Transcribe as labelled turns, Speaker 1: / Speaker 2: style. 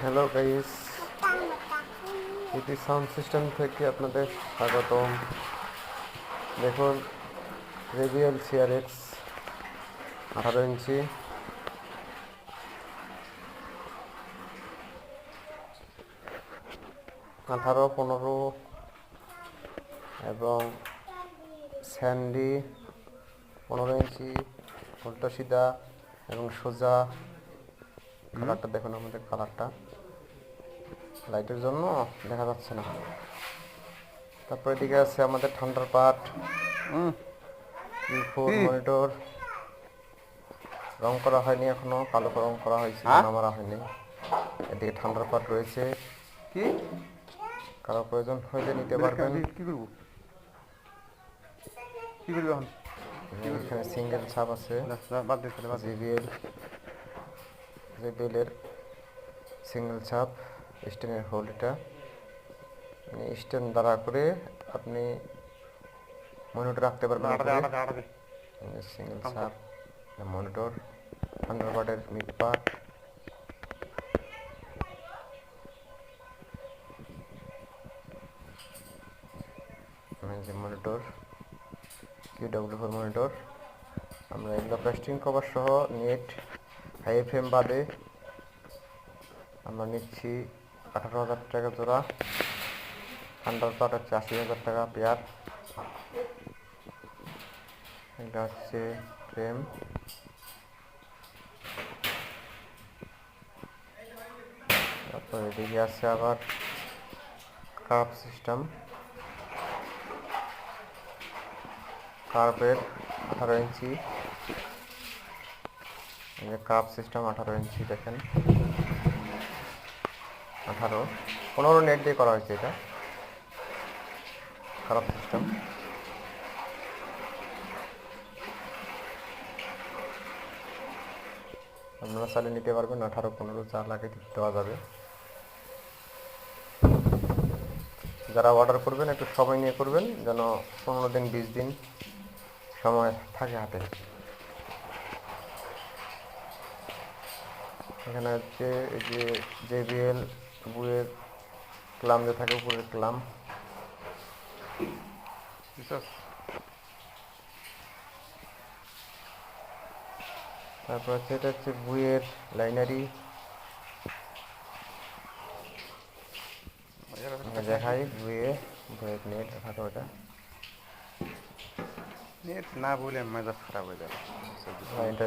Speaker 1: Hello guys, ইতি sound system থেকে আপনাদের স্বাগতম। দেখুন, রেভিএল সিআরএক্স 18 ইঞ্চি, 18, 15 এবং স্যান্ডি 15 ইঞ্চি, উল্টো সিধা এবং সোজা। কালারটা দেখুন, আমাদের কালারটা লাইটের জন্য দেখা যাচ্ছে না। তারপর এদিকে আছে আমাদের ঠান্ডার পার্ট, E4 মনিটর। রং করা হয়নি এখনো, কালো রং করা হয়েছে, মারা হয়নি। এদিকে ঠান্ডার পার্ট রয়েছে,
Speaker 2: কি
Speaker 1: কারো প্রয়োজন হইলে নিতে পারবেন।
Speaker 2: কি করবো এখন
Speaker 1: এখানে সিঙ্গেল ছাপ আছে,
Speaker 2: বাদ দে তাহলে বাদ দে।
Speaker 1: জেবিএলের সিঙ্গেল ছাপ স্ট্যান্ডের হোল। এটা মানে স্ট্যান্ড দ্বারা করে আপনি মনিটর রাখতে পারবেন। সিঙ্গেল ছাপ মনিটর, থান্ডারবার্ডের মিড পার্ট। যে মনিটর QW4 মনিটর। আমরা এগুলো প্লাস্টিক কভার সহ নেট IFM বাদে আমরা নিচ্ছি 18,000 টাকা জোড়া। থান্ডার পার্ট হচ্ছে 80,000 টাকা পেয়ার। এটা হচ্ছে ফ্রেম। তারপর এদিকে আছে আবার কার্ভ সিস্টেম, কার্ভের 18 ইঞ্চি। কার্ভ সিস্টেম 18 ইঞ্চি, দেখেন 18, 15 নেট দিয়ে করা হয়েছে। এটা কার্ভ সিস্টেম। আপনারা চালিয়ে নিতে পারবেন, 18, 15 যা লাগে দেওয়া যাবে। যারা অর্ডার করবেন একটু সময় নিয়ে করবেন, যেন 15 দিন 20 দিন সময় থাকে হাতে। এখানে হচ্ছে এই যে জেবিএল বুয়ের ক্লাম যে থাকে, উপরের ক্লাম। তারপর হচ্ছে এটা হচ্ছে বুয়ের লাইনারি। দেখাই বুয়ের নেট দেখাতো। এটা
Speaker 2: নেট না বলে মেজাজ খারাপ হয়ে যাবে।
Speaker 1: এটা